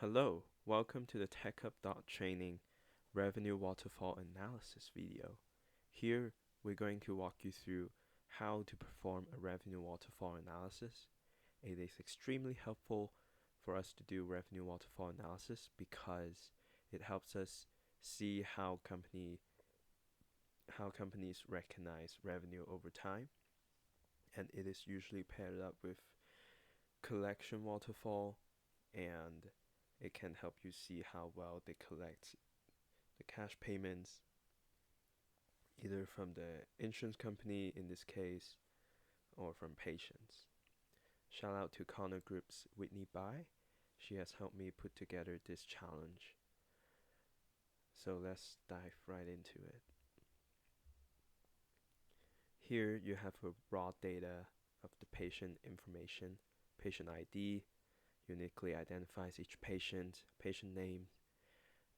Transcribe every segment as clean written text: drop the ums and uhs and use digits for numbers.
Hello, welcome to the TechHub.training revenue waterfall analysis video. Here, we're going to walk you through how to perform a revenue waterfall analysis. It is extremely helpful for us to do revenue waterfall analysis because it helps us see how companies recognize revenue over time, and it is usually paired up with collection waterfall, and it can help you see how well they collect the cash payments either from the insurance company in this case or from patients. Shout out to Connor Group's Whitney Bai. She has helped me put together this challenge. So let's dive right into it. Here you have a raw data of the patient information. Patient ID uniquely identifies each patient name.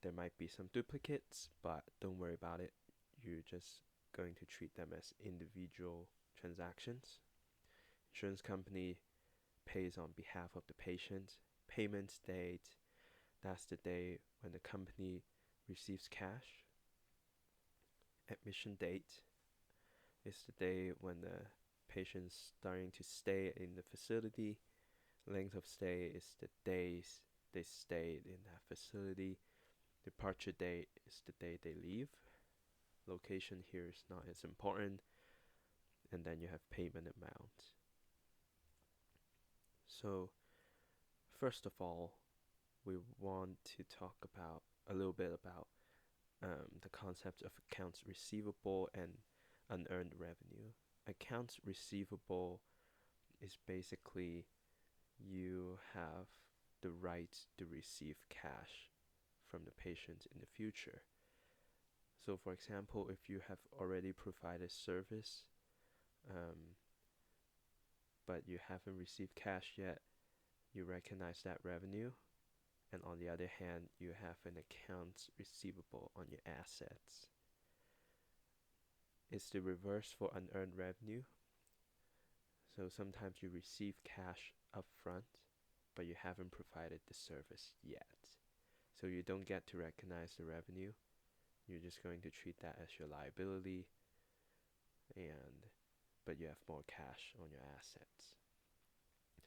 There might be some duplicates, but don't worry about it. You're just going to treat them as individual transactions. Insurance company pays on behalf of the patient. Payment date, that's the day when the company receives cash. Admission date is the day when the patient's starting to stay in the facility. Length of stay is the days they stayed in that facility. Departure date is the day they leave. Location here is not as important. And then you have payment amount. So first of all, we want to talk about a little bit about the concept of accounts receivable and unearned revenue. Accounts receivable is basically you have the right to receive cash from the patient in the future. So for example, if you have already provided service, but you haven't received cash yet, you recognize that revenue. And on the other hand, you have an accounts receivable on your assets. It's the reverse for unearned revenue. So sometimes you receive cash upfront, but you haven't provided the service yet. So you don't get to recognize the revenue. You're just going to treat that as your liability, but you have more cash on your assets.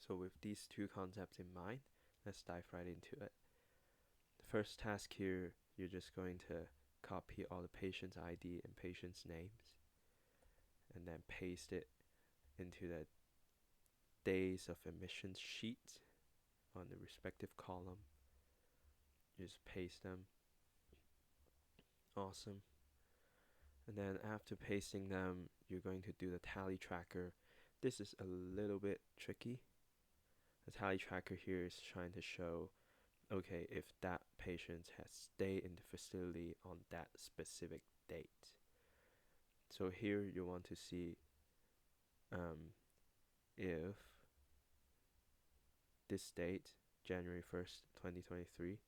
So with these two concepts in mind, let's dive right into it. The first task here, you're just going to copy all the patient's ID and patient's names and then paste it into the days of admissions sheet on the respective column. Just paste them. Awesome. And then after pasting them, you're going to do the tally tracker. This is a little bit tricky. The tally tracker here is trying to show, okay, if that patient has stayed in the facility on that specific date. So here you want to see if this date, January 1st, 2023,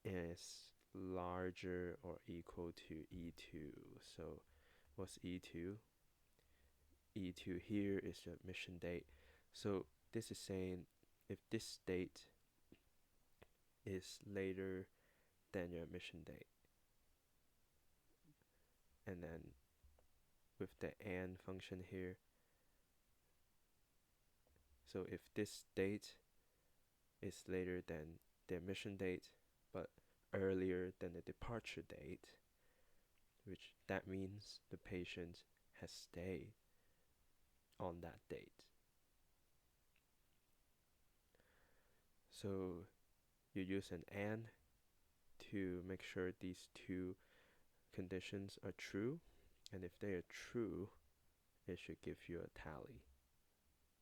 is larger or equal to E2. So what's E2? E2 here is the admission date. So this is saying if this date is later than your admission date, and then with the AND function here, so if this date is later than the admission date but earlier than the departure date, which that means the patient has stayed on that date. So you use an AND to make sure these two conditions are true, and if they are true, it should give you a tally,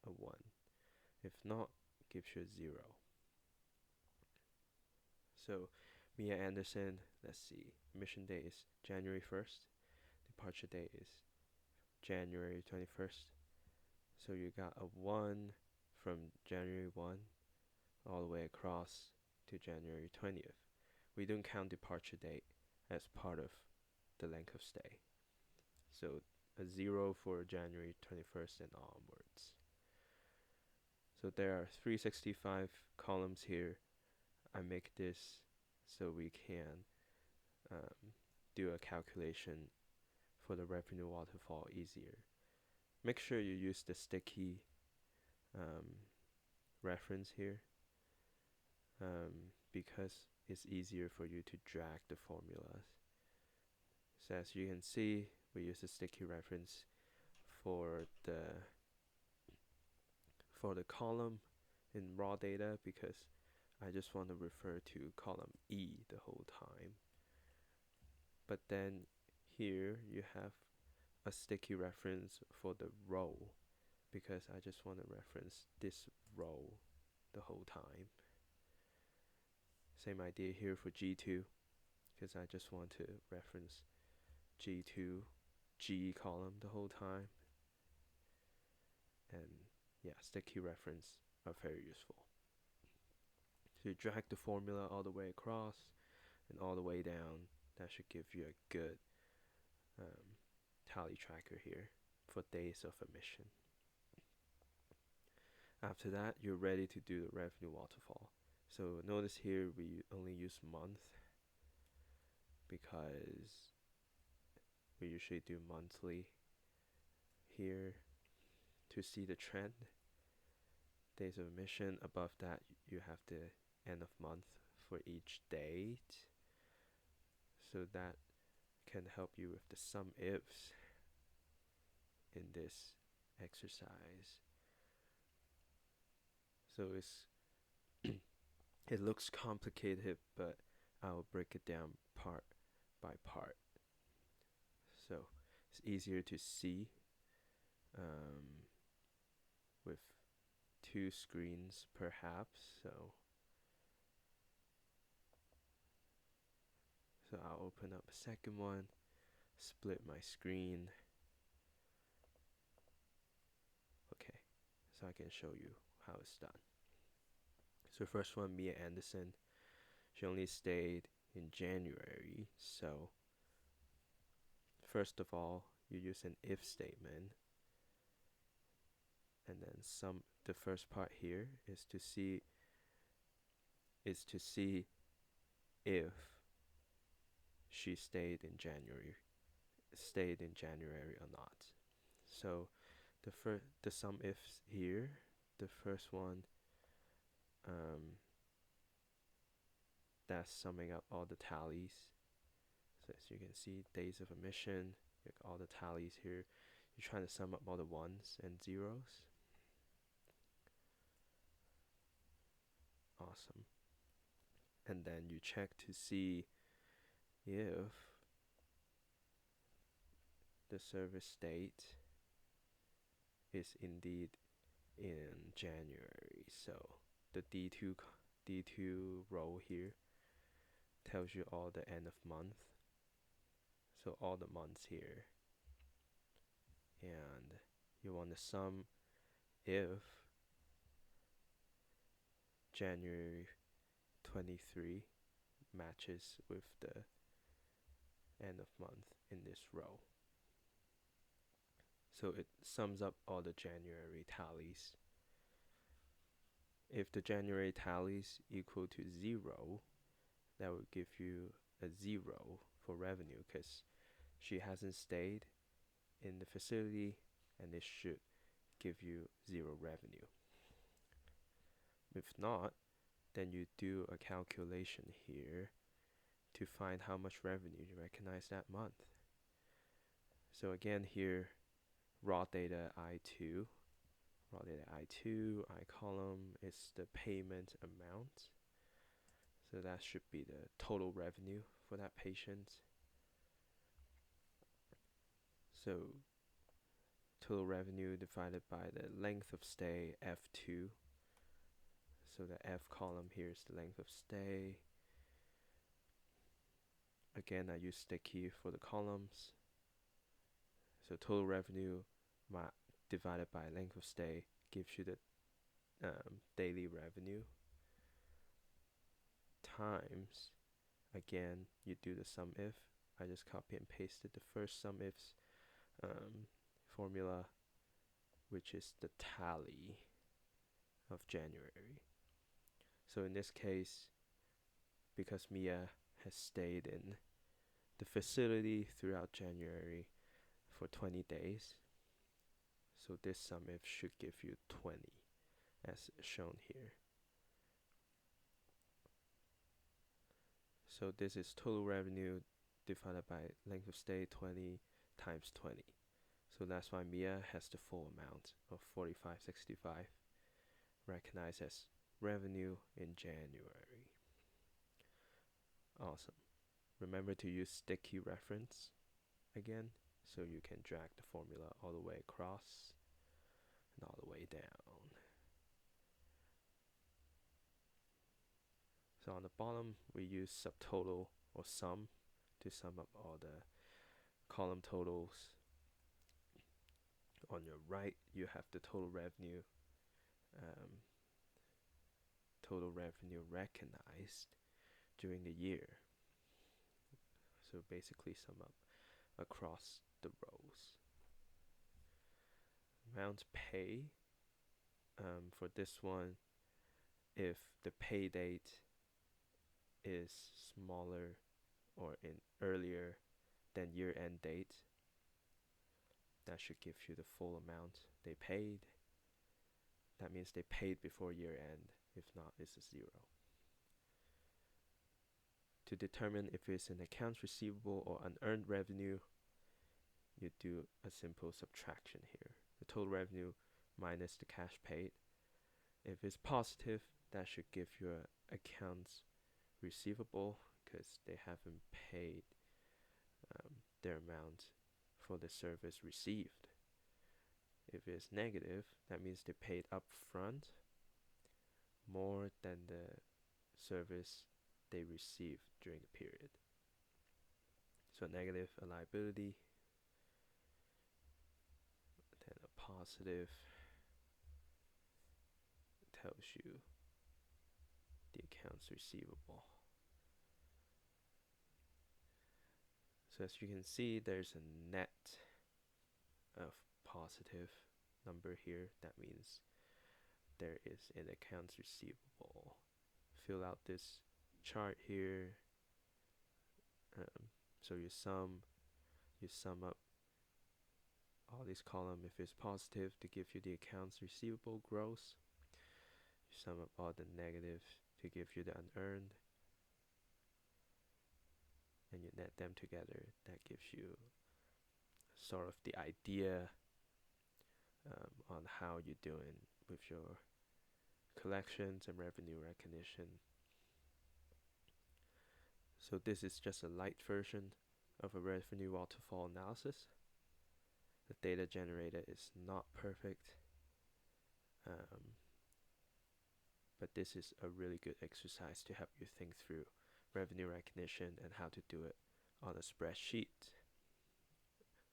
a 1. If not, it gives you a 0. So Mia Anderson, let's see, admission date is January 1st, departure date is January 21st. So you got a 1 from January 1 all the way across to January 20th. We don't count departure date as part of the length of stay. So a 0 for January 21st and onwards. So there are 365 columns here. I make this so we can do a calculation for the revenue waterfall easier. Make sure you use the sticky reference here because it's easier for you to drag the formulas. So as you can see, we use a sticky reference for the column in raw data because I just want to refer to column E the whole time. But then here you have a sticky reference for the row because I just want to reference this row the whole time. Same idea here for G2 because I just want to reference G2 G column the whole time. And yeah, sticky reference are very useful. So you drag the formula all the way across and all the way down. That should give you a good tally tracker here for days of emission. After that, you're ready to do the revenue waterfall. So notice here we only use month because we usually do monthly here to see the trend. Days of emission, above that you have the end of month for each date. So that can help you with the sum ifs in this exercise. So it looks complicated, but I'll break it down part by part. So it's easier to see with 2 screens perhaps. So I'll open up a second one, split my screen. Okay, so I can show you how it's done. So first one, Mia Anderson, she only stayed in January. So first of all, you use an if statement, and then the first part here is to see if she stayed in January or not. So the sum ifs here, the first one, that's summing up all the tallies. So as you can see, days of emission, all the tallies here. You're trying to sum up all the ones and zeros. Awesome. And then you check to see if the service date is indeed in January. So the D2 row here tells you all the end of month. So all the months here. And you want to sum if January 23 matches with the end of month in this row. So it sums up all the January tallies. If the January tallies equal to 0, that would give you a 0 for revenue because she hasn't stayed in the facility, and it should give you 0 revenue. If not, then you do a calculation here to find how much revenue you recognize that month. So again here, raw data I2, I column is the payment amount. So that should be the total revenue for that patient. So total revenue divided by the length of stay, F2. So the F column here is the length of stay. Again, I use sticky for the columns. So total revenue divided by length of stay gives you the daily revenue times, again, you do the sum if. I just copy and pasted the first sum ifs formula, which is the tally. of January. So in this case, because Mia has stayed in the facility throughout January for 20 days, so this sum if should give you 20 as shown here. So this is total revenue divided by length of stay 20 times 20. So that's why Mia has the full amount of 45.65 recognized as revenue in January. Awesome. Remember to use sticky reference again, so you can drag the formula all the way across and all the way down. So on the bottom, we use subtotal or sum to sum up all the column totals. On your right, you have the total revenue recognized during the year. So basically sum up across the rows. Amount pay, for this one, if the pay date is smaller or in earlier than year-end date, that should give you the full amount they paid. That means they paid before year-end. If not, it's a 0. To determine if it's an accounts receivable or unearned revenue, you do a simple subtraction here. The total revenue minus the cash paid. If it's positive, that should give you an accounts receivable because they haven't paid their amount for the service received. If it's negative, that means they paid up front more than the service they received during the period. So negative, a liability, then a positive tells you the accounts receivable. So as you can see, there's a net of positive number here. That means there is an accounts receivable. Fill out this chart here. So you sum up all these columns if it's positive to give you the accounts receivable gross. You sum up all the negative to give you the unearned, and you net them together. That gives you sort of the idea on how you're doing with your collections and revenue recognition. So this is just a light version of a revenue waterfall analysis. The data generated is not perfect, but this is a really good exercise to help you think through revenue recognition and how to do it on a spreadsheet.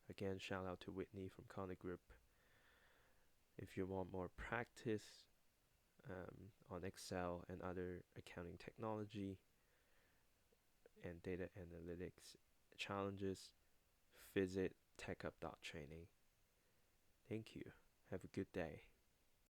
Again, shout out to Whitney from Connor Group. If you want more practice on Excel and other accounting technology and data analytics challenges, visit TechHub.training. Thank you. Have a good day.